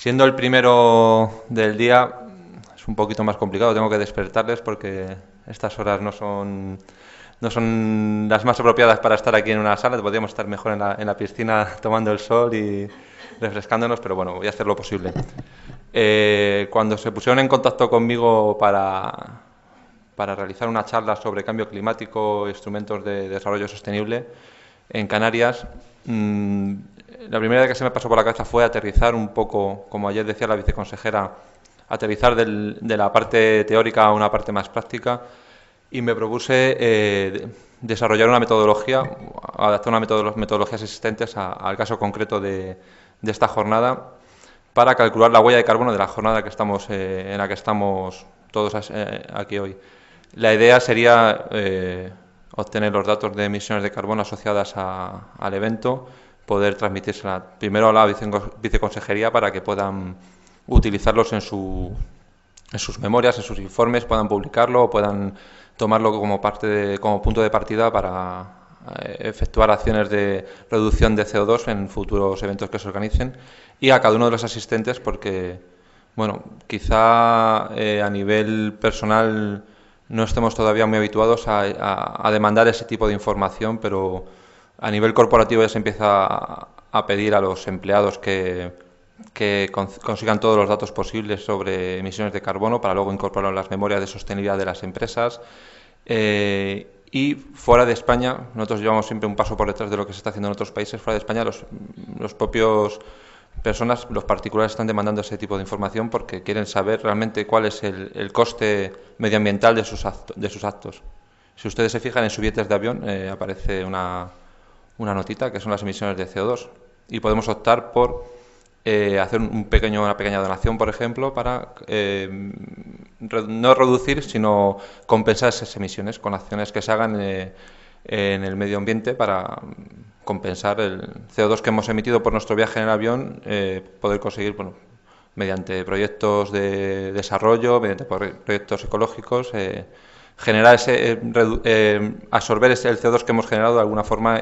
Siendo el primero del día, es un poquito más complicado. Tengo que despertarles porque estas horas no son las más apropiadas para estar aquí en una sala. Podríamos estar mejor en la piscina tomando el sol y refrescándonos, pero bueno, voy a hacer lo posible. Cuando se pusieron en contacto conmigo para realizar una charla sobre cambio climático e instrumentos de desarrollo sostenible en Canarias, la primera idea que se me pasó por la cabeza fue aterrizar un poco, como ayer decía la viceconsejera, aterrizar de la parte teórica a una parte más práctica, y me propuse desarrollar una metodología, adaptar metodologías existentes al caso concreto de esta jornada, para calcular la huella de carbono de la jornada en la que estamos todos aquí hoy. La idea sería obtener los datos de emisiones de carbono asociadas al evento, poder transmitírsela primero a la viceconsejería para que puedan utilizarlos en sus memorias, en sus informes, puedan publicarlo o puedan tomarlo como punto de partida para efectuar acciones de reducción de CO2 en futuros eventos que se organicen, y a cada uno de los asistentes porque, bueno, quizá a nivel personal no estemos todavía muy habituados a demandar ese tipo de información, pero a nivel corporativo ya se empieza a pedir a los empleados que consigan todos los datos posibles sobre emisiones de carbono para luego incorporarlo en las memorias de sostenibilidad de las empresas. Y fuera de España, nosotros llevamos siempre un paso por detrás de lo que se está haciendo en otros países. Fuera de España, los propios personas, los particulares, están demandando ese tipo de información porque quieren saber realmente cuál es el coste medioambiental de sus actos. Si ustedes se fijan en sus billetes de avión, aparece una notita que son las emisiones de CO2, y podemos optar por hacer una pequeña donación, por ejemplo, para no reducir, sino compensar esas emisiones con acciones que se hagan en el medio ambiente para compensar el CO2 que hemos emitido por nuestro viaje en el avión, poder conseguir, bueno, mediante proyectos de desarrollo, mediante proyectos ecológicos, generar absorber el CO2 que hemos generado de alguna forma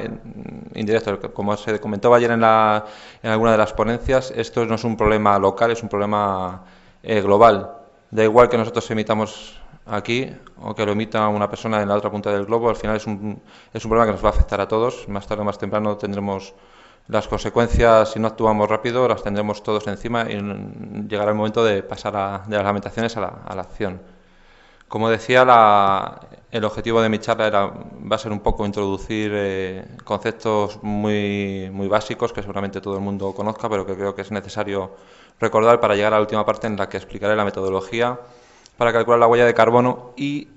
indirecta. Como se comentó ayer en alguna de las ponencias, esto no es un problema local, es un problema global. Da igual que nosotros emitamos aquí o que lo emita una persona en la otra punta del globo, al final es un problema que nos va a afectar a todos. Más tarde o más temprano tendremos las consecuencias. Si no actuamos rápido, las tendremos todos encima y llegará el momento de pasar de las lamentaciones a la acción. Como decía, el objetivo de mi charla va a ser un poco introducir conceptos muy básicos que seguramente todo el mundo conozca, pero que creo que es necesario recordar para llegar a la última parte, en la que explicaré la metodología para calcular la huella de carbono, y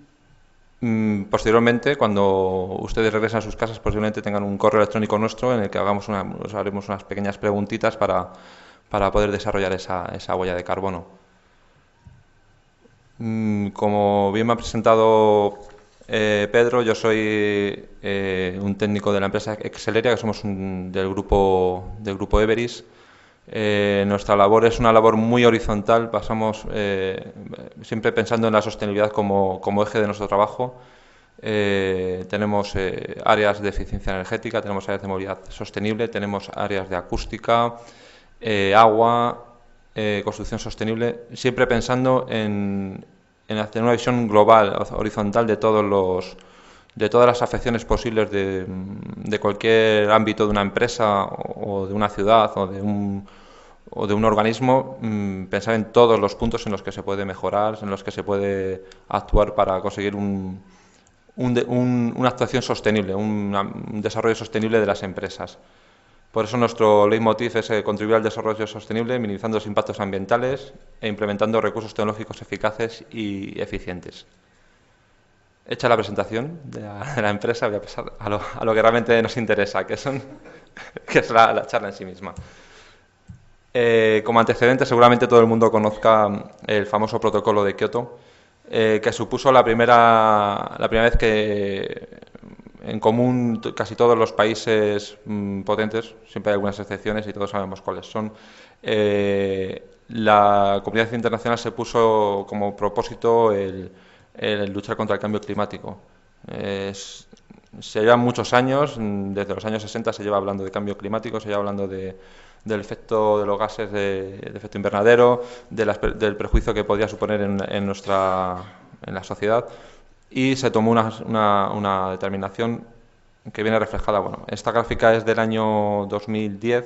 posteriormente, cuando ustedes regresen a sus casas, posiblemente tengan un correo electrónico nuestro en el que os haremos unas pequeñas preguntitas para poder desarrollar esa huella de carbono. Como bien me ha presentado Pedro, yo soy un técnico de la empresa Exceleria, que somos del grupo Everis. Nuestra labor es una labor muy horizontal. Pasamos siempre pensando en la sostenibilidad como eje de nuestro trabajo. Tenemos áreas de eficiencia energética, tenemos áreas de movilidad sostenible, tenemos áreas de acústica, agua, construcción sostenible, siempre pensando en hacer una visión global, horizontal, de todas las afecciones posibles de cualquier ámbito de una empresa o de una ciudad o de un organismo. Pensar en todos los puntos en los que se puede mejorar, en los que se puede actuar para conseguir una actuación sostenible, un desarrollo sostenible de las empresas. Por eso nuestro leitmotiv es contribuir al desarrollo sostenible, minimizando los impactos ambientales e implementando recursos tecnológicos eficaces y eficientes. Hecha la presentación de la empresa, voy a pasar a lo que realmente nos interesa, que es la charla en sí misma. Como antecedente, seguramente todo el mundo conozca el famoso protocolo de Kioto, que supuso la primera vez que en común casi todos los países potentes, siempre hay algunas excepciones y todos sabemos cuáles son, la comunidad internacional se puso como propósito el luchar contra el cambio climático. Se llevan muchos años, desde los años 60 se lleva hablando de cambio climático, se lleva hablando del efecto de los gases de efecto invernadero, del perjuicio que podría suponer en la sociedad, y se tomó una determinación que viene reflejada. Bueno, esta gráfica es del año 2010,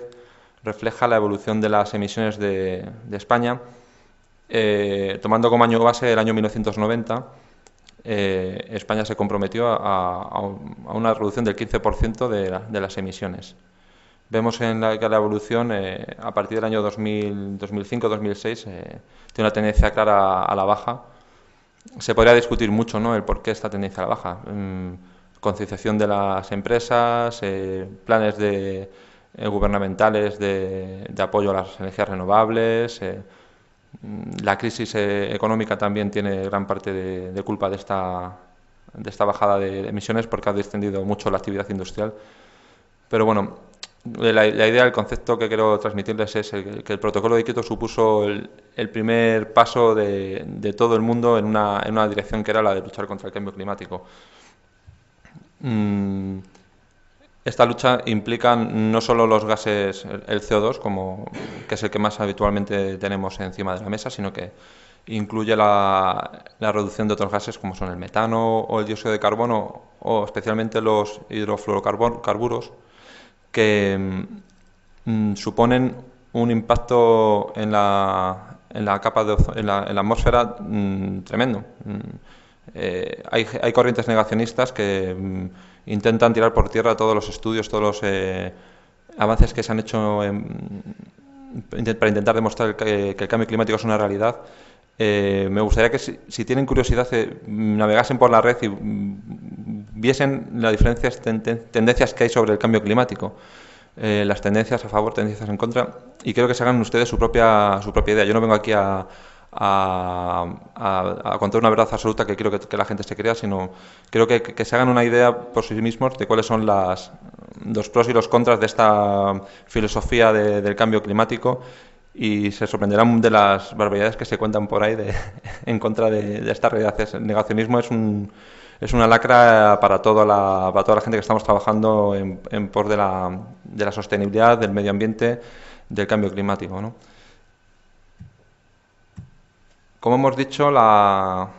refleja la evolución de las emisiones de España, tomando como año base el año 1990. España se comprometió a una reducción del 15% de las emisiones. Vemos que la evolución a partir del año 2005-2006 tiene una tendencia clara a la baja. Se podría discutir mucho, ¿no?, el por qué esta tendencia a la baja. Concienciación de las empresas, planes gubernamentales de apoyo a las energías renovables. La crisis económica también tiene gran parte de culpa de esta bajada de emisiones, porque ha descendido mucho la actividad industrial. Pero bueno, la idea, el concepto que quiero transmitirles es que el protocolo de Kioto supuso el primer paso de todo el mundo en una dirección que era la de luchar contra el cambio climático. Esta lucha implica no solo los gases, el CO2, que es el que más habitualmente tenemos encima de la mesa, sino que incluye la reducción de otros gases como son el metano o el dióxido de carbono, o especialmente los hidrofluorocarburos, que suponen un impacto en la capa en la atmósfera tremendo. Hay corrientes negacionistas que intentan tirar por tierra todos los estudios, todos los avances que se han hecho para intentar demostrar que el cambio climático es una realidad. Me gustaría que, si tienen curiosidad, navegasen por la red y viesen las diferentes tendencias que hay sobre el cambio climático. Las tendencias a favor, tendencias en contra, y creo que se hagan ustedes su propia idea. Yo no vengo aquí a contar una verdad absoluta que quiero que la gente se crea, sino creo que se hagan una idea por sí mismos de cuáles son los pros y los contras de esta filosofía del cambio climático, y se sorprenderán de las barbaridades que se cuentan por ahí en contra de esta realidad. El negacionismo es una lacra para toda la gente que estamos trabajando en pos de la sostenibilidad, del medio ambiente, del cambio climático, ¿no? Como hemos dicho, la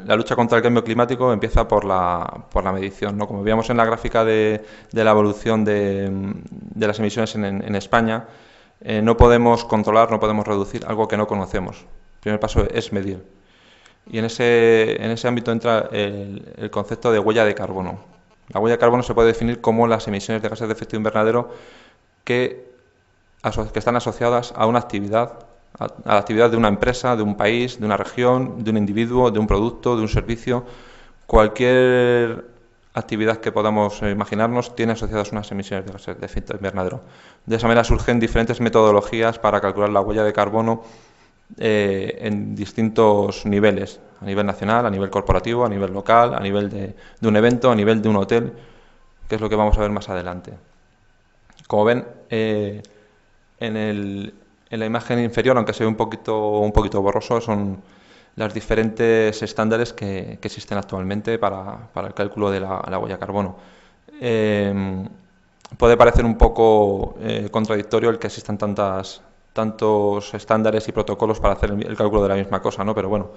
lucha contra el cambio climático empieza por la medición, ¿no? Como veíamos en la gráfica de la evolución de las emisiones en España, no podemos controlar, no podemos reducir algo que no conocemos. El primer paso es medir. Y en ese ámbito entra el concepto de huella de carbono. La huella de carbono se puede definir como las emisiones de gases de efecto invernadero que están asociadas a una actividad, a la actividad de una empresa, de un país, de una región, de un individuo, de un producto, de un servicio. Cualquier actividad que podamos imaginarnos tiene asociadas unas emisiones de gases de efecto invernadero. De esa manera surgen diferentes metodologías para calcular la huella de carbono en distintos niveles: a nivel nacional, a nivel corporativo, a nivel local, a nivel de un evento, a nivel de un hotel, que es lo que vamos a ver más adelante. Como ven, en la imagen inferior, aunque se ve un poquito borroso, son los diferentes estándares que existen actualmente para el cálculo de la huella de carbono. Puede parecer un poco contradictorio el que existan tantos estándares y protocolos para hacer el cálculo de la misma cosa, ¿no? Pero bueno,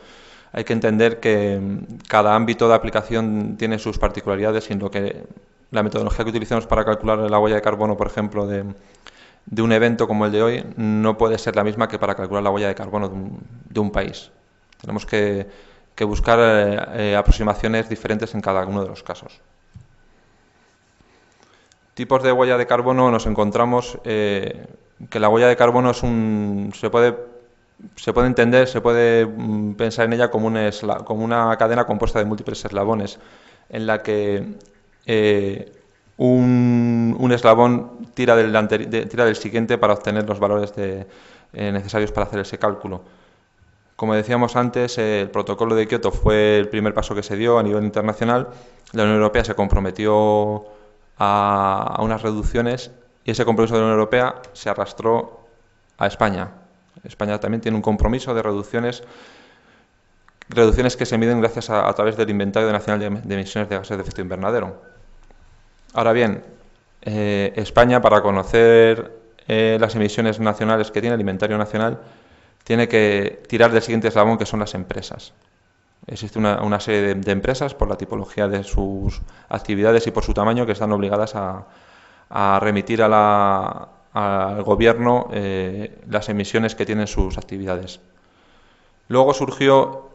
hay que entender que cada ámbito de aplicación tiene sus particularidades, y en lo que la metodología que utilizamos para calcular la huella de carbono, por ejemplo, de un evento como el de hoy, no puede ser la misma que para calcular la huella de carbono de un país. Tenemos que buscar aproximaciones diferentes en cada uno de los casos. Tipos de huella de carbono: nos encontramos que la huella de carbono se puede entender, se puede pensar en ella como una cadena compuesta de múltiples eslabones, en la que un eslabón tira del siguiente para obtener los valores necesarios para hacer ese cálculo. Como decíamos antes, el protocolo de Kioto fue el primer paso que se dio a nivel internacional. La Unión Europea se comprometió a unas reducciones, y ese compromiso de la Unión Europea se arrastró a España. España también tiene un compromiso de reducciones que se miden gracias a través del Inventario Nacional de Emisiones de Gases de Efecto Invernadero. Ahora bien, España, para conocer las emisiones nacionales que tiene el inventario nacional, tiene que tirar del siguiente eslabón, que son las empresas. Existe una serie de empresas, por la tipología de sus actividades y por su tamaño, que están obligadas a remitir al gobierno las emisiones que tienen sus actividades. Luego surgió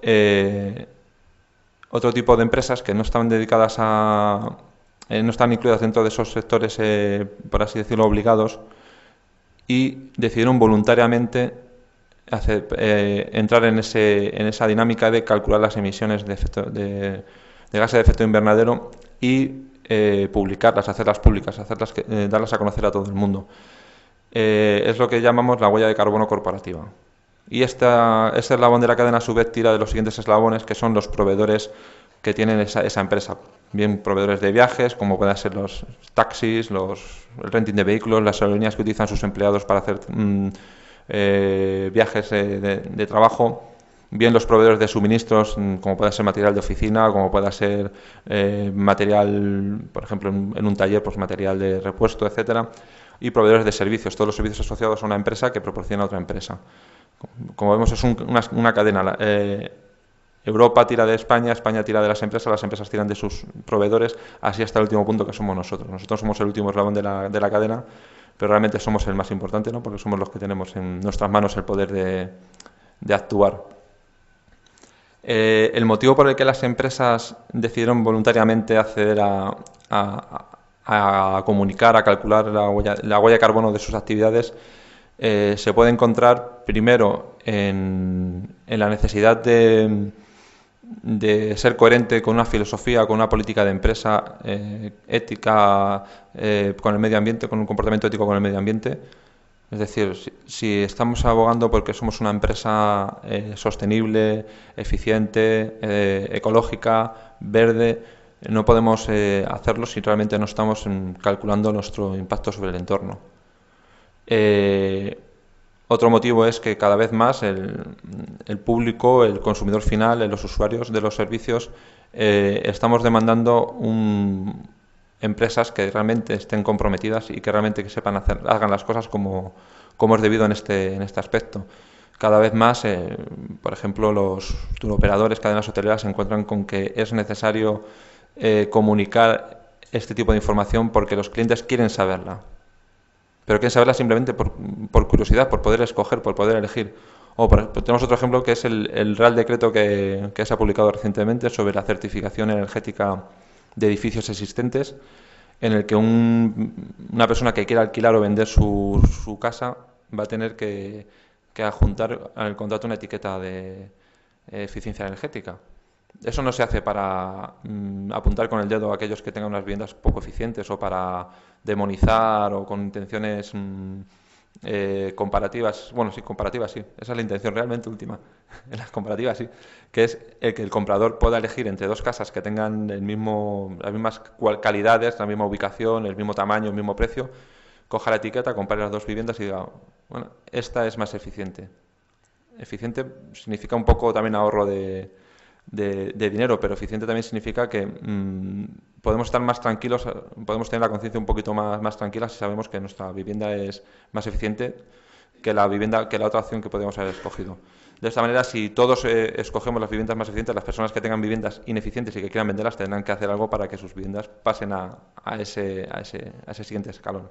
otro tipo de empresas que no estaban dedicadas no están incluidas dentro de esos sectores, por así decirlo, obligados, y decidieron voluntariamente entrar en esa dinámica de calcular las emisiones de gases de efecto invernadero y publicarlas, hacerlas públicas, darlas a conocer a todo el mundo. Es lo que llamamos la huella de carbono corporativa. Y este eslabón de la cadena, a su vez, tira de los siguientes eslabones, que son los proveedores que tienen esa empresa. Bien proveedores de viajes, como pueden ser los taxis, el renting de vehículos, las aerolíneas que utilizan sus empleados para hacer viajes de trabajo. Bien los proveedores de suministros, como puede ser material de oficina, como pueda ser material, por ejemplo, en un taller, pues material de repuesto, etcétera. Y proveedores de servicios, todos los servicios asociados a una empresa que proporciona a otra empresa. Como vemos, es una cadena. Europa tira de España, España tira de las empresas tiran de sus proveedores, así hasta el último punto, que somos nosotros. Nosotros somos el último eslabón de la cadena, pero realmente somos el más importante, ¿no? Porque somos los que tenemos en nuestras manos el poder de actuar. El motivo por el que las empresas decidieron voluntariamente acceder a comunicar, a calcular la huella de carbono de sus actividades, se puede encontrar primero en la necesidad de ser coherente con una filosofía, con una política de empresa ética con el medio ambiente, con un comportamiento ético con el medio ambiente. Es decir, si estamos abogando porque somos una empresa sostenible, eficiente, ecológica, verde, no podemos hacerlo si realmente no estamos calculando nuestro impacto sobre el entorno. Otro motivo es que cada vez más el público, el consumidor final, los usuarios de los servicios, estamos demandando empresas que realmente estén comprometidas y que realmente hagan las cosas como es debido en este aspecto. Cada vez más, por ejemplo, los turoperadores, cadenas hoteleras se encuentran con que es necesario comunicar este tipo de información porque los clientes quieren saberla. Pero quieren saberla simplemente por curiosidad, por poder escoger, por poder elegir. Tenemos otro ejemplo, que es el Real Decreto que se ha publicado recientemente sobre la certificación energética de edificios existentes, en el que una persona que quiera alquilar o vender su casa va a tener que adjuntar al contrato una etiqueta de eficiencia energética. Eso no se hace para apuntar con el dedo a aquellos que tengan unas viviendas poco eficientes o para demonizar o con intenciones comparativas. Bueno, sí, comparativas, sí. Esa es la intención realmente última. En las comparativas, sí. Que es que el comprador pueda elegir entre dos casas que tengan las mismas calidades, la misma ubicación, el mismo tamaño, el mismo precio. Coja la etiqueta, compare las dos viviendas y diga, bueno, esta es más eficiente. Eficiente significa un poco también ahorro de dinero, pero eficiente también significa que podemos estar más tranquilos, podemos tener la conciencia un poquito más tranquila si sabemos que nuestra vivienda es más eficiente que la otra opción que podríamos haber escogido. De esta manera, si todos escogemos las viviendas más eficientes, las personas que tengan viviendas ineficientes y que quieran venderlas tendrán que hacer algo para que sus viviendas pasen a ese siguiente escalón.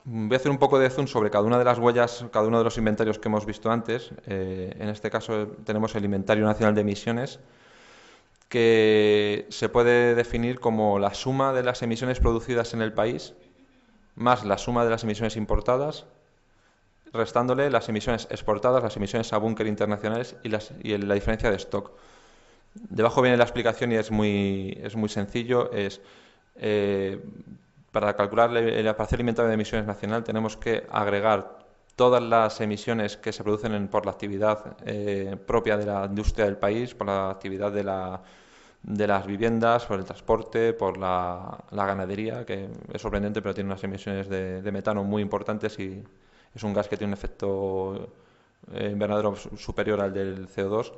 Voy a hacer un poco de zoom sobre cada una de las huellas, cada uno de los inventarios que hemos visto antes. En este caso tenemos el Inventario Nacional de Emisiones, que se puede definir como la suma de las emisiones producidas en el país más la suma de las emisiones importadas, restándole las emisiones exportadas, las emisiones a búnker internacionales y la diferencia de stock. Debajo viene la explicación y es muy sencillo. Para calcular para hacer el inventario de emisiones nacional tenemos que agregar todas las emisiones que se producen por la actividad propia de la industria del país, por la actividad de las viviendas, por el transporte, por la ganadería, que es sorprendente, pero tiene unas emisiones de metano muy importantes y es un gas que tiene un efecto invernadero superior al del CO2.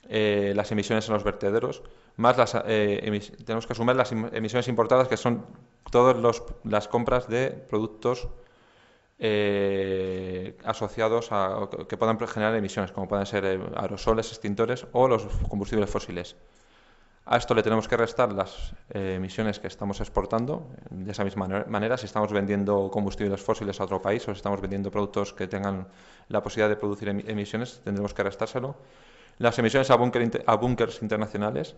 las emisiones en los vertederos, más tenemos que sumar las emisiones importadas, que son todas las compras de productos asociados a que puedan generar emisiones, como pueden ser aerosoles, extintores o los combustibles fósiles. A esto le tenemos que restar las emisiones que estamos exportando. De esa misma manera, si estamos vendiendo combustibles fósiles a otro país o si estamos vendiendo productos que tengan la posibilidad de producir emisiones, tendremos que restárselo. Las emisiones a búnkers internacionales,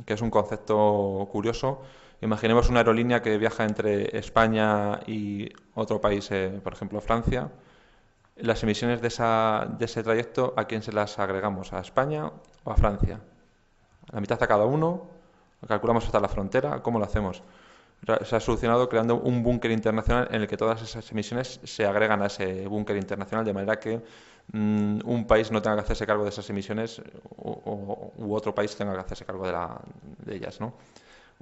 que es un concepto curioso. Imaginemos una aerolínea que viaja entre España y otro país, por ejemplo Francia. Las emisiones de ese trayecto, ¿a quién se las agregamos? ¿A España o a Francia? La mitad a cada uno, lo calculamos hasta la frontera, ¿cómo lo hacemos? Se ha solucionado creando un búnker internacional en el que todas esas emisiones se agregan a ese búnker internacional, de manera que un país no tenga que hacerse cargo de esas emisiones u otro país tenga que hacerse cargo de ellas, ¿no?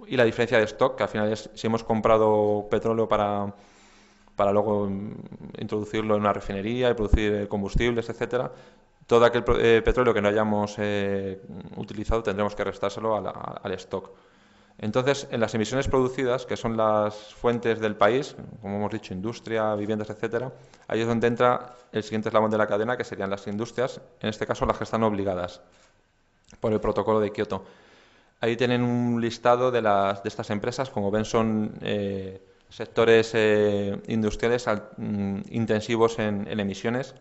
Y la diferencia de stock, que al final es si hemos comprado petróleo para luego introducirlo en una refinería y producir combustibles, etcétera, todo aquel petróleo que no hayamos utilizado tendremos que restárselo al stock. Entonces, en las emisiones producidas, que son las fuentes del país, como hemos dicho, industria, viviendas, etcétera, ahí es donde entra el siguiente eslabón de la cadena, que serían las industrias, en este caso las que están obligadas por el protocolo de Kioto. Ahí tienen un listado de estas empresas, como ven son sectores industriales intensivos en emisiones.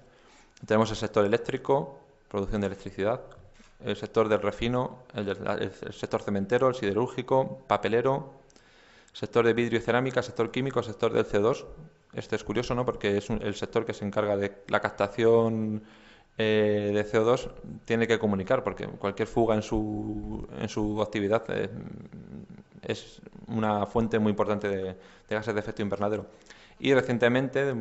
Tenemos el sector eléctrico, producción de electricidad, el sector del refino, el sector cementero, el siderúrgico, papelero, sector de vidrio y cerámica, sector químico, sector del CO2. Este es curioso, ¿no? Porque es el sector que se encarga de la captación de CO2, tiene que comunicar, porque cualquier fuga en su actividad es una fuente muy importante de gases de efecto invernadero. Y recientemente,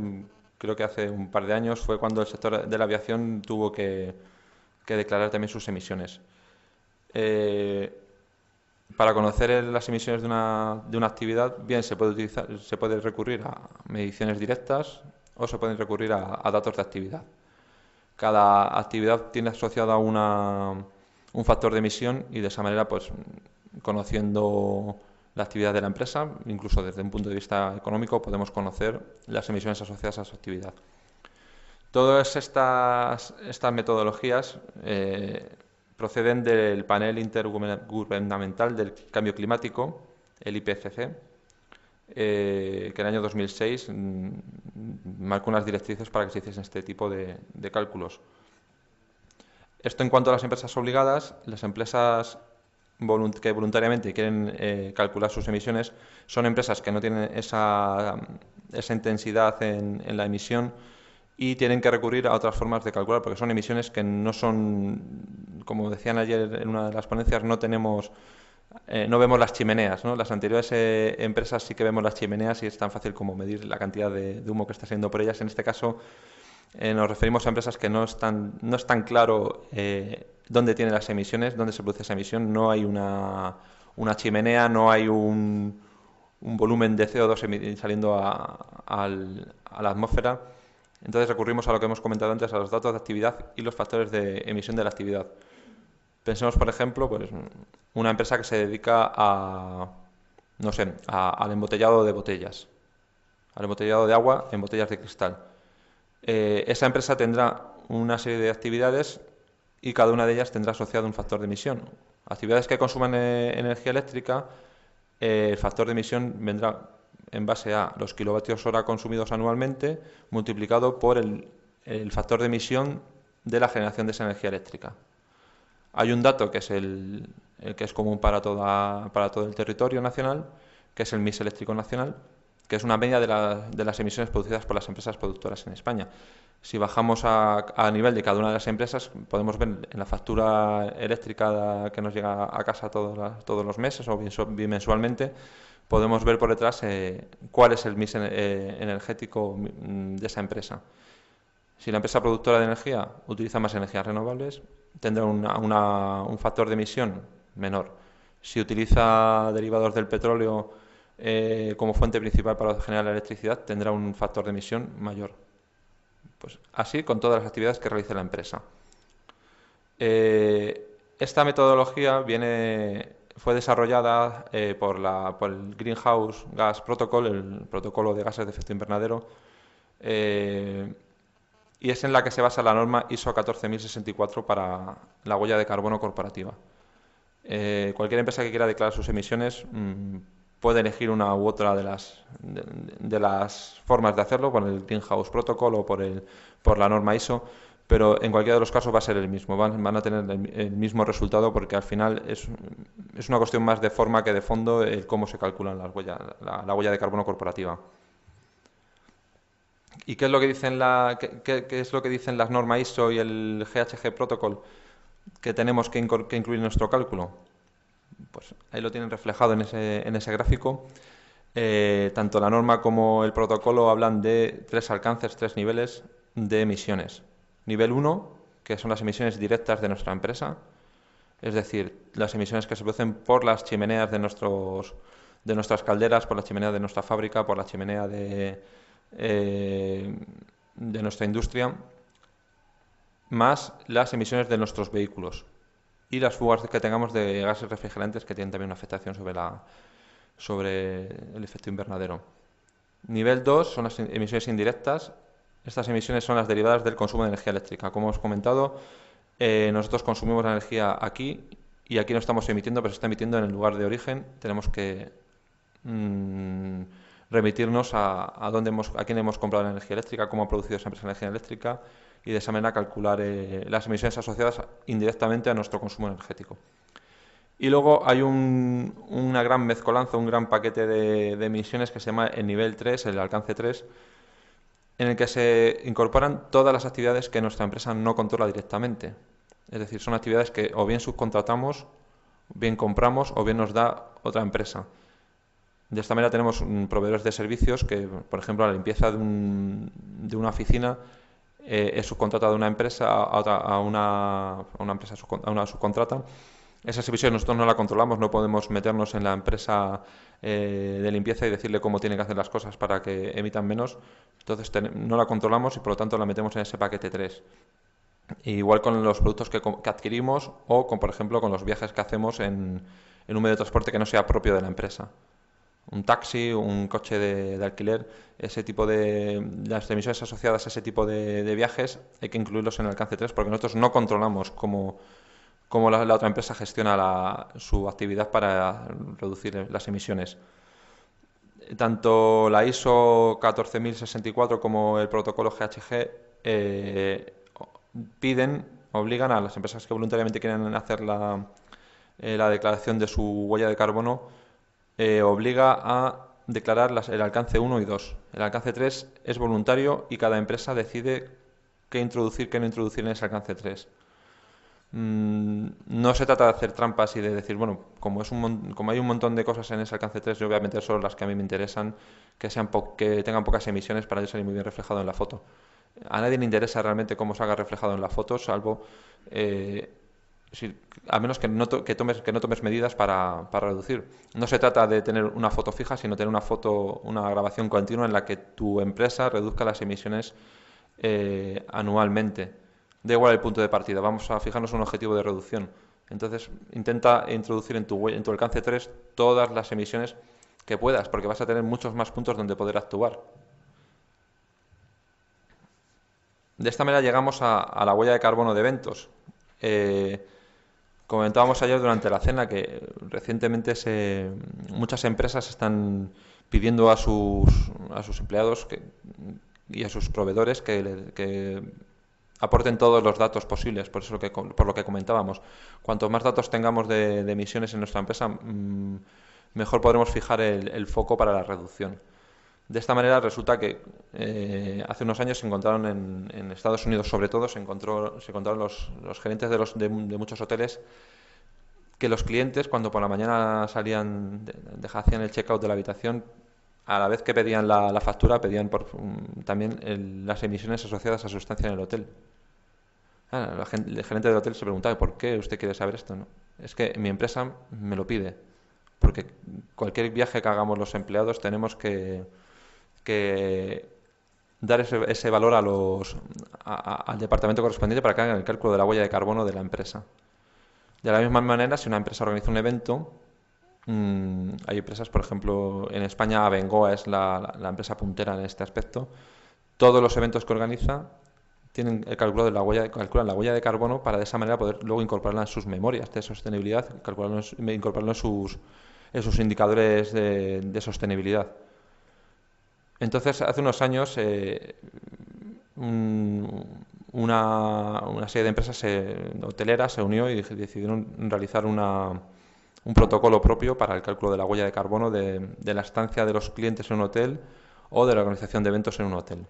creo que hace un par de años, fue cuando el sector de la aviación tuvo que declarar también sus emisiones. Para conocer las emisiones de una actividad, bien se puede recurrir a mediciones directas o se pueden recurrir a datos de actividad. Cada actividad tiene asociada un factor de emisión y de esa manera, pues, conociendo la actividad de la empresa, incluso desde un punto de vista económico, podemos conocer las emisiones asociadas a su actividad. Todas estas metodologías proceden del Panel Intergubernamental del Cambio Climático, el IPCC, que en el año 2006 marcó unas directrices para que se hiciesen este tipo de cálculos. Esto en cuanto a las empresas obligadas. Las empresas que voluntariamente quieren calcular sus emisiones son empresas que no tienen esa intensidad en la emisión y tienen que recurrir a otras formas de calcular, porque son emisiones que no son, como decían ayer en una de las ponencias, no vemos las chimeneas, ¿no? Las anteriores empresas sí que vemos las chimeneas y es tan fácil como medir la cantidad de humo que está saliendo por ellas. En este caso nos referimos a empresas que no es tan claro dónde tienen las emisiones, dónde se produce esa emisión. No hay una chimenea, no hay un volumen de CO2 saliendo a la atmósfera. Entonces recurrimos a lo que hemos comentado antes, a los datos de actividad y los factores de emisión de la actividad. Pensemos, por ejemplo, pues, una empresa que se dedica no sé, al embotellado de botellas, al embotellado de agua en botellas de cristal. Esa empresa tendrá una serie de actividades y cada una de ellas tendrá asociado un factor de emisión. Actividades que consuman energía eléctrica, el factor de emisión vendrá en base a los kilovatios hora consumidos anualmente multiplicado por el factor de emisión de la generación de esa energía eléctrica. Hay un dato que es el que es común para todo el territorio nacional, que es el mix eléctrico nacional, que es una media de las emisiones producidas por las empresas productoras en España. Si bajamos a nivel de cada una de las empresas, podemos ver en la factura eléctrica que nos llega a casa todos los meses o bimensualmente, podemos ver por detrás cuál es el mix energético de esa empresa. Si la empresa productora de energía utiliza más energías renovables, tendrá un factor de emisión menor. Si utiliza derivados del petróleo como fuente principal para generar la electricidad, tendrá un factor de emisión mayor. Pues así con todas las actividades que realice la empresa. Esta metodología fue desarrollada por el Greenhouse Gas Protocol, el protocolo de gases de efecto invernadero, eh, y es en la que se basa la norma ISO 14064 para la huella de carbono corporativa. Cualquier empresa que quiera declarar sus emisiones puede elegir una u otra de las formas de hacerlo, por el Greenhouse Protocol o por la norma ISO, pero en cualquiera de los casos va a ser el mismo, van a tener el mismo resultado porque al final es una cuestión más de forma que de fondo el cómo se calculan las huellas, la huella de carbono corporativa. ¿Y qué es lo que dicen qué es lo que dicen las normas ISO y el GHG Protocol que tenemos que incluir en nuestro cálculo? Pues ahí lo tienen reflejado en ese gráfico. Tanto la norma como el protocolo hablan de tres alcances, tres niveles de emisiones. Nivel 1, que son las emisiones directas de nuestra empresa, es decir, las emisiones que se producen por las chimeneas de nuestras calderas, por la chimenea de nuestra fábrica, por la chimenea de nuestra industria, más las emisiones de nuestros vehículos y las fugas que tengamos de gases refrigerantes que tienen también una afectación sobre el efecto invernadero. Nivel 2 son las emisiones indirectas. Estas emisiones son las derivadas del consumo de energía eléctrica. Como hemos comentado, nosotros consumimos la energía aquí y aquí no estamos emitiendo, pero se está emitiendo en el lugar de origen. Tenemos que remitirnos a quién hemos comprado la energía eléctrica, cómo ha producido esa empresa la energía eléctrica y de esa manera calcular las emisiones asociadas indirectamente a nuestro consumo energético. Y luego hay una gran mezcolanza, un gran paquete de emisiones que se llama el nivel 3, el alcance 3, en el que se incorporan todas las actividades que nuestra empresa no controla directamente. Es decir, son actividades que o bien subcontratamos, bien compramos o bien nos da otra empresa. De esta manera tenemos proveedores de servicios que, por ejemplo, la limpieza de una oficina es subcontratada de una empresa a una empresa a una subcontrata. Esa servicio nosotros no la controlamos, no podemos meternos en la empresa de limpieza y decirle cómo tiene que hacer las cosas para que emitan menos. Entonces no la controlamos y por lo tanto la metemos en ese paquete 3. Igual con los productos que adquirimos o, por ejemplo, con los viajes que hacemos en un medio de transporte que no sea propio de la empresa. Un taxi, un coche de alquiler, ese tipo las emisiones asociadas a ese tipo de viajes hay que incluirlos en el alcance 3 porque nosotros no controlamos cómo la otra empresa gestiona su actividad para reducir las emisiones. Tanto la ISO 14064 como el protocolo GHG obligan a las empresas que voluntariamente quieren hacer la declaración de su huella de carbono, obliga a declarar el alcance 1 y 2. El alcance 3 es voluntario y cada empresa decide qué introducir, qué no introducir en ese alcance 3. No se trata de hacer trampas y de decir, bueno, como hay un montón de cosas en ese alcance 3, yo voy a meter solo las que a mí me interesan, que tengan pocas emisiones para yo salir muy bien reflejado en la foto. A nadie le interesa realmente cómo salga reflejado en la foto, salvo a menos que no tomes medidas para reducir. No se trata de tener una foto fija, sino tener una grabación continua en la que tu empresa reduzca las emisiones anualmente. Da igual el punto de partida, vamos a fijarnos un objetivo de reducción. Entonces, intenta introducir en tu alcance 3 todas las emisiones que puedas, porque vas a tener muchos más puntos donde poder actuar. De esta manera llegamos a la huella de carbono de eventos. Comentábamos ayer durante la cena que recientemente muchas empresas están pidiendo a sus empleados y a sus proveedores que aporten todos los datos posibles, por lo que comentábamos. Cuanto más datos tengamos de emisiones en nuestra empresa, mejor podremos fijar el foco para la reducción. De esta manera resulta que hace unos años se encontraron en Estados Unidos, sobre todo, se encontraron los gerentes de muchos hoteles que los clientes, cuando por la mañana hacían el checkout de la habitación, a la vez que pedían la factura, pedían también las emisiones asociadas a su estancia en el hotel. El gerente del hotel se preguntaba, ¿por qué usted quiere saber esto? ¿No? Es que mi empresa me lo pide, porque cualquier viaje que hagamos los empleados tenemos que dar ese valor al departamento correspondiente para que hagan el cálculo de la huella de carbono de la empresa. De la misma manera, si una empresa organiza un evento, hay empresas, por ejemplo, en España Abengoa es la empresa puntera en este aspecto. Todos los eventos que organiza tienen el cálculo de la huella, calculan la huella de carbono para de esa manera poder luego incorporarla en sus memorias de sostenibilidad, incorporarlo en sus indicadores de sostenibilidad. Entonces, hace unos años, una serie de empresas hoteleras se unió y decidieron realizar un protocolo propio para el cálculo de la huella de carbono de la estancia de los clientes en un hotel o de la organización de eventos en un hotel.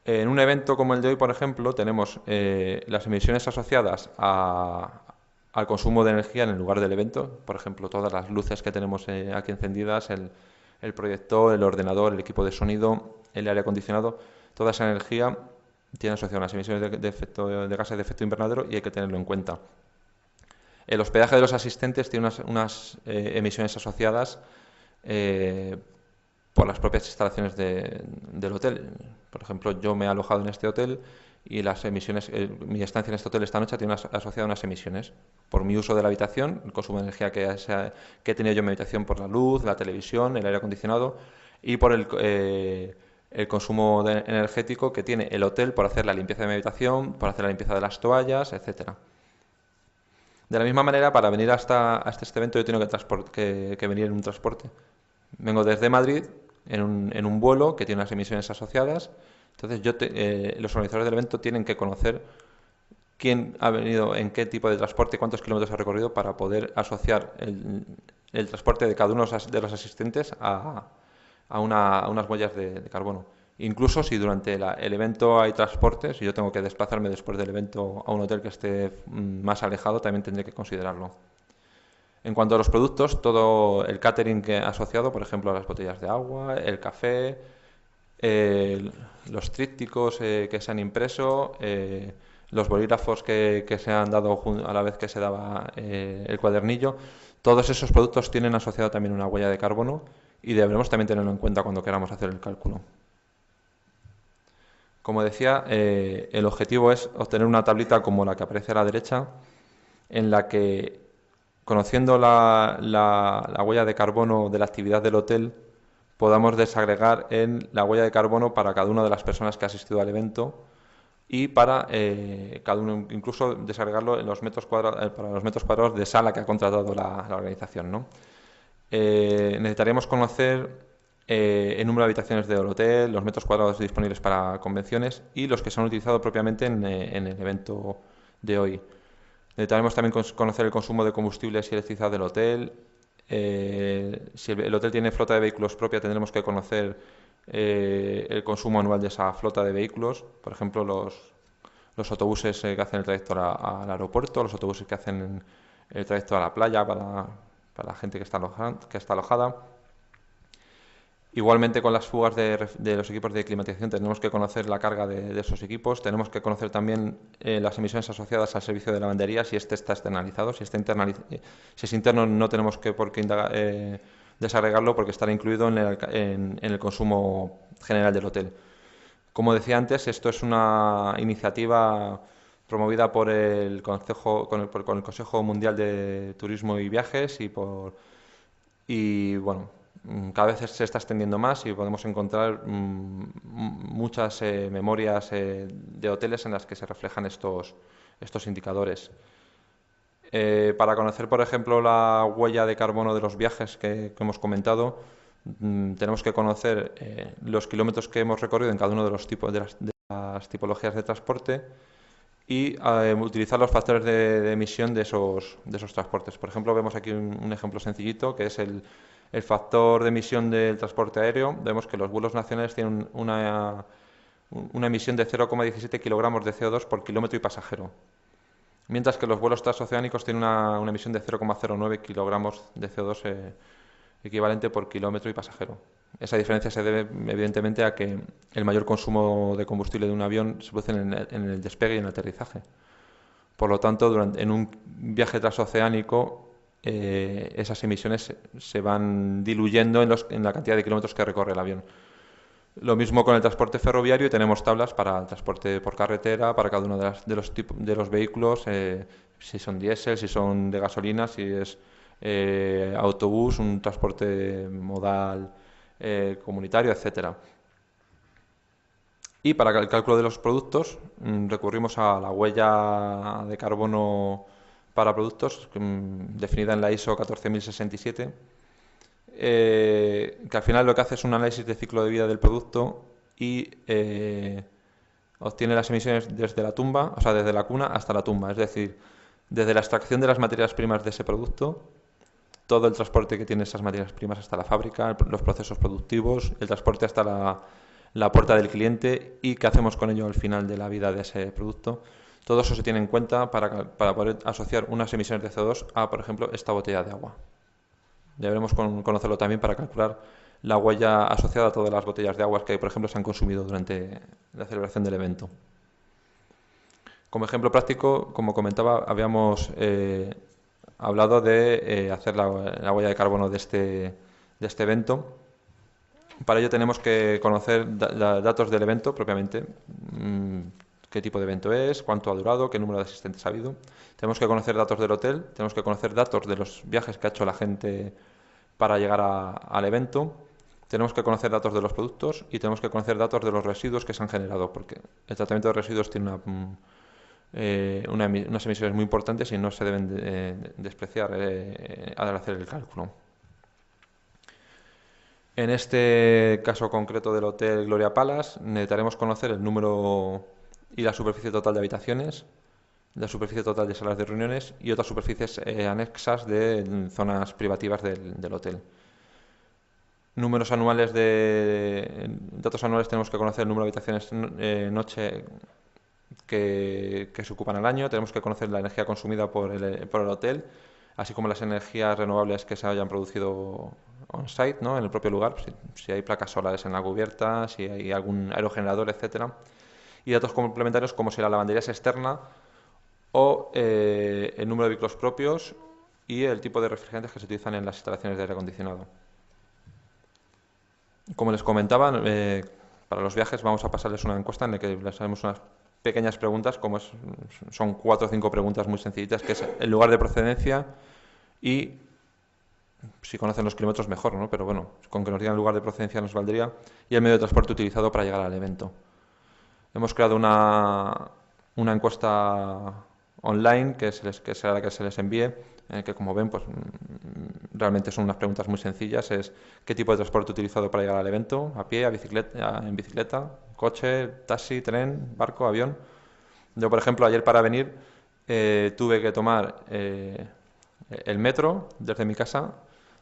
En un evento como el de hoy, por ejemplo, tenemos las emisiones asociadas al consumo de energía en el lugar del evento. Por ejemplo, todas las luces que tenemos aquí encendidas, el proyector, el ordenador, el equipo de sonido, el aire acondicionado, toda esa energía tiene asociadas unas emisiones de gases de efecto invernadero y hay que tenerlo en cuenta. El hospedaje de los asistentes tiene unas emisiones asociadas por las propias instalaciones del hotel. Por ejemplo, yo me he alojado en este hotel y las emisiones, mi estancia en este hotel esta noche tiene asociada unas emisiones por mi uso de la habitación, el consumo de energía que he tenido yo en mi habitación por la luz, la televisión, el aire acondicionado y por el consumo energético que tiene el hotel por hacer la limpieza de mi habitación, por hacer la limpieza de las toallas, etcétera. De la misma manera, para venir hasta este evento yo tengo que venir en un transporte. Vengo desde Madrid en un vuelo que tiene unas emisiones asociadas. Entonces, los organizadores del evento tienen que conocer quién ha venido en qué tipo de transporte y cuántos kilómetros ha recorrido para poder asociar el transporte de cada uno de los asistentes a unas huellas de carbono. Incluso si durante el evento hay transporte, si yo tengo que desplazarme después del evento a un hotel que esté más alejado, también tendré que considerarlo. En cuanto a los productos, todo el catering que ha asociado, por ejemplo, las botellas de agua, el café, los trípticos que se han impreso, los bolígrafos que se han dado a la vez que se daba el cuadernillo, todos esos productos tienen asociado también una huella de carbono y deberemos también tenerlo en cuenta cuando queramos hacer el cálculo. Como decía, el objetivo es obtener una tablita como la que aparece a la derecha, en la que, conociendo la huella de carbono de la actividad del hotel, podamos desagregar en la huella de carbono para cada una de las personas que ha asistido al evento y para cada uno, incluso desagregarlo en los metros cuadrados, para los metros cuadrados de sala que ha contratado la organización, ¿no? Necesitaríamos conocer el número de habitaciones del hotel, los metros cuadrados disponibles para convenciones y los que se han utilizado propiamente en el evento de hoy. Necesitaremos también conocer el consumo de combustibles y electricidad del hotel. Si el hotel tiene flota de vehículos propia, tendremos que conocer el consumo anual de esa flota de vehículos. Por ejemplo, los autobuses que hacen el trayecto al aeropuerto, los autobuses que hacen el trayecto a la playa para la gente que está alojada. Igualmente, con las fugas de los equipos de climatización tenemos que conocer la carga de esos equipos, tenemos que conocer también las emisiones asociadas al servicio de lavandería, si este está externalizado, si es interno no tenemos por qué desagregarlo porque estará incluido en el consumo general del hotel. Como decía antes, esto es una iniciativa promovida por el Consejo, con el Consejo Mundial de Turismo y Viajes y bueno, cada vez se está extendiendo más y podemos encontrar muchas memorias de hoteles en las que se reflejan estos indicadores. Para conocer, por ejemplo, la huella de carbono de los viajes que hemos comentado, tenemos que conocer los kilómetros que hemos recorrido en cada uno de los tipos de las tipologías de transporte y utilizar los factores de emisión de esos transportes. Por ejemplo, vemos aquí un ejemplo sencillito que es el factor de emisión del transporte aéreo. Vemos que los vuelos nacionales tienen una emisión de 0,17 kilogramos de CO2 por kilómetro y pasajero, mientras que los vuelos transoceánicos tienen una emisión de 0,09 kilogramos de CO2 equivalente por kilómetro y pasajero. Esa diferencia se debe, evidentemente, a que el mayor consumo de combustible de un avión se produce en el despegue y en el aterrizaje. Por lo tanto, en un viaje transoceánico, esas emisiones se van diluyendo en la cantidad de kilómetros que recorre el avión. Lo mismo con el transporte ferroviario, y tenemos tablas para el transporte por carretera, para cada uno de los vehículos, si son diésel, si son de gasolina, si es autobús, un transporte modal comunitario, etcétera. Y para el cálculo de los productos recurrimos a la huella de carbono para productos, definida en la ISO 14067, que al final lo que hace es un análisis de ciclo de vida del producto y obtiene las emisiones desde la tumba, o sea, desde la cuna hasta la tumba, es decir, desde la extracción de las materias primas de ese producto, todo el transporte que tiene esas materias primas hasta la fábrica, los procesos productivos, el transporte hasta la puerta del cliente y qué hacemos con ello al final de la vida de ese producto. Todo eso se tiene en cuenta para poder asociar unas emisiones de CO2 a, por ejemplo, esta botella de agua. Deberemos conocerlo también para calcular la huella asociada a todas las botellas de agua que, por ejemplo, se han consumido durante la celebración del evento. Como ejemplo práctico, como comentaba, habíamos hablado de hacer la huella de carbono de este evento. Para ello tenemos que conocer datos del evento propiamente, qué tipo de evento es, cuánto ha durado, qué número de asistentes ha habido. Tenemos que conocer datos del hotel, tenemos que conocer datos de los viajes que ha hecho la gente para llegar al evento. Tenemos que conocer datos de los productos y tenemos que conocer datos de los residuos que se han generado, porque el tratamiento de residuos tiene unas emisiones muy importantes y no se deben despreciar al hacer el cálculo. En este caso concreto del Hotel Gloria Palace, necesitaremos conocer el número y la superficie total de habitaciones, la superficie total de salas de reuniones y otras superficies anexas de zonas privativas del hotel. Números anuales datos anuales, tenemos que conocer el número de habitaciones noche que se ocupan al año, tenemos que conocer la energía consumida por el hotel, así como las energías renovables que se hayan producido on-site, ¿no? En el propio lugar, si hay placas solares en la cubierta, si hay algún aerogenerador, etcétera. Y datos complementarios como si la lavandería es externa o el número de vehículos propios y el tipo de refrigerantes que se utilizan en las instalaciones de aire acondicionado. Como les comentaba, para los viajes vamos a pasarles una encuesta en la que les haremos unas pequeñas preguntas, son 4 o 5 preguntas muy sencillitas, que es el lugar de procedencia y si conocen los kilómetros mejor, ¿no? Pero bueno, con que nos digan el lugar de procedencia nos valdría, y el medio de transporte utilizado para llegar al evento. Hemos creado una encuesta online que será la que se les envíe, que como ven, pues realmente son unas preguntas muy sencillas. Es qué tipo de transporte utilizado para llegar al evento, a pie, en bicicleta, coche, taxi, tren, barco, avión. Yo, por ejemplo, ayer para venir tuve que tomar el metro desde mi casa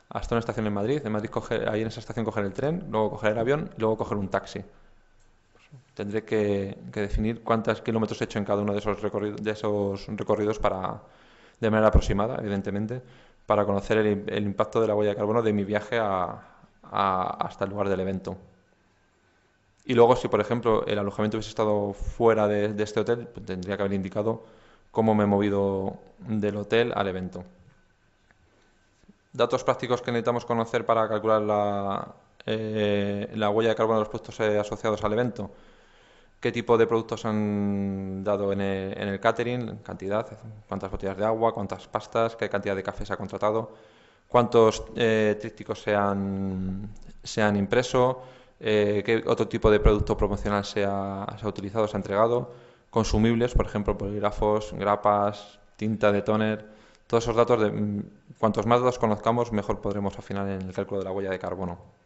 hasta una estación en Madrid. En Madrid ahí en esa estación coger el tren, luego coger el avión y luego coger un taxi. Tendré que definir cuántos kilómetros he hecho en cada uno de esos recorridos de manera aproximada, evidentemente, para conocer el impacto de la huella de carbono de mi viaje hasta el lugar del evento. Y luego, si por ejemplo el alojamiento hubiese estado fuera de este hotel, pues tendría que haber indicado cómo me he movido del hotel al evento. Datos prácticos que necesitamos conocer para calcular la huella de carbono de los productos asociados al evento. Qué tipo de productos han dado en el catering, cantidad, cuántas botellas de agua, cuántas pastas, qué cantidad de café se ha contratado, cuántos trípticos se han impreso, qué otro tipo de producto promocional se ha utilizado, se ha entregado, consumibles, por ejemplo, bolígrafos, grapas, tinta de tóner. Todos esos datos, cuantos más datos conozcamos, mejor podremos afinar en el cálculo de la huella de carbono.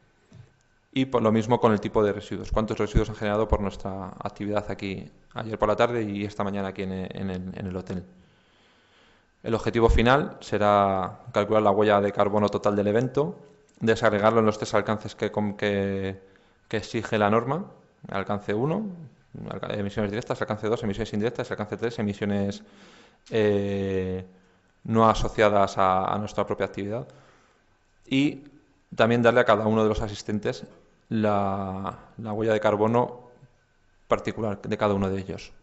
Y por lo mismo con el tipo de residuos. ¿Cuántos residuos han generado por nuestra actividad aquí ayer por la tarde y esta mañana aquí en el hotel? El objetivo final será calcular la huella de carbono total del evento, desagregarlo en los 3 alcances que exige la norma. Alcance 1, emisiones directas; alcance 2, emisiones indirectas; alcance 3, emisiones no asociadas a nuestra propia actividad. Y también darle a cada uno de los asistentes la huella de carbono particular de cada uno de ellos.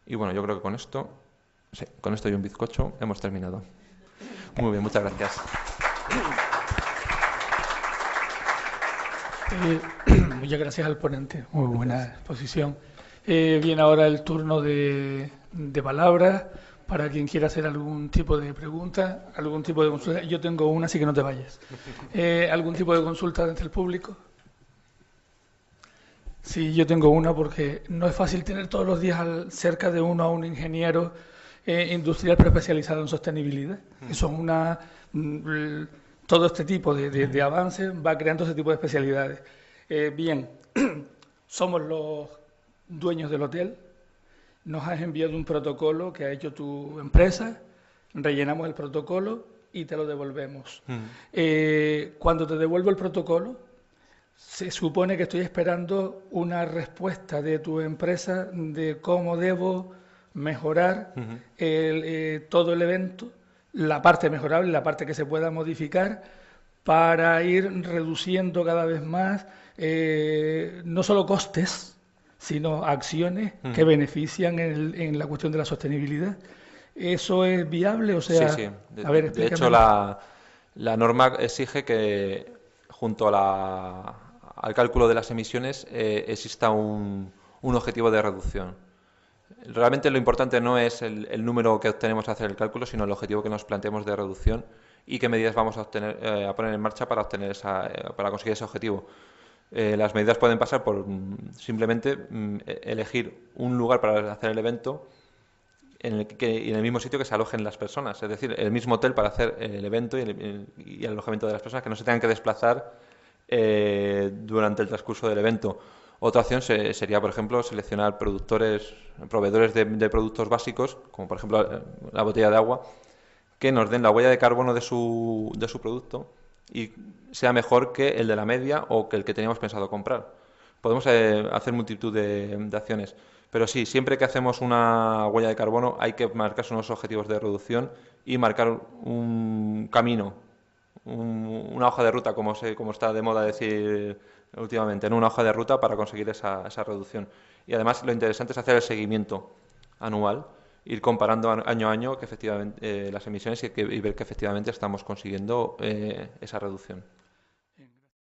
Y bueno, yo creo que con esto y un bizcocho hemos terminado. Muy bien, muchas gracias. Eh, Muchas gracias al ponente, muy buena exposición. Viene ahora el turno de palabras para quien quiera hacer algún tipo de pregunta, algún tipo de consulta. Yo tengo una, así que no te vayas. ¿Algún tipo de consulta desde el público? Sí, yo tengo una porque no es fácil tener todos los días cerca de uno a un ingeniero industrial pero especializado en sostenibilidad. Eso es una... todo este tipo de avances va creando ese tipo de especialidades. Bien, somos los dueños del hotel, nos has enviado un protocolo que ha hecho tu empresa, rellenamos el protocolo y te lo devolvemos. Cuando te devuelvo el protocolo, se supone que estoy esperando una respuesta de tu empresa de cómo debo mejorar todo el evento, la parte mejorable, la parte que se pueda modificar, para ir reduciendo cada vez más no solo costes, sino acciones que benefician en la cuestión de la sostenibilidad. ¿Eso es viable? O Sí, sea, sí. a ver, De hecho, explícamelo. la norma exige que junto a al cálculo de las emisiones exista un objetivo de reducción. Realmente lo importante no es el número que obtenemos al hacer el cálculo, sino el objetivo que nos planteemos de reducción y qué medidas vamos a obtener, a poner en marcha para obtener para conseguir ese objetivo. Las medidas pueden pasar por simplemente elegir un lugar para hacer el evento en el mismo sitio que se alojen las personas, es decir, el mismo hotel para hacer el evento y el alojamiento de las personas, que no se tengan que desplazar durante el transcurso del evento. Otra opción sería, por ejemplo, seleccionar proveedores de productos básicos, como por ejemplo la botella de agua, que nos den la huella de carbono de su producto y sea mejor que el de la media o que el que teníamos pensado comprar. Podemos hacer multitud de acciones, pero sí, siempre que hacemos una huella de carbono hay que marcarse unos objetivos de reducción y marcar un camino, una hoja de ruta, como está de moda decir últimamente, ¿no? Una hoja de ruta para conseguir esa reducción. Y además lo interesante es hacer el seguimiento anual, ir comparando año a año que efectivamente las emisiones y ver que efectivamente estamos consiguiendo esa reducción.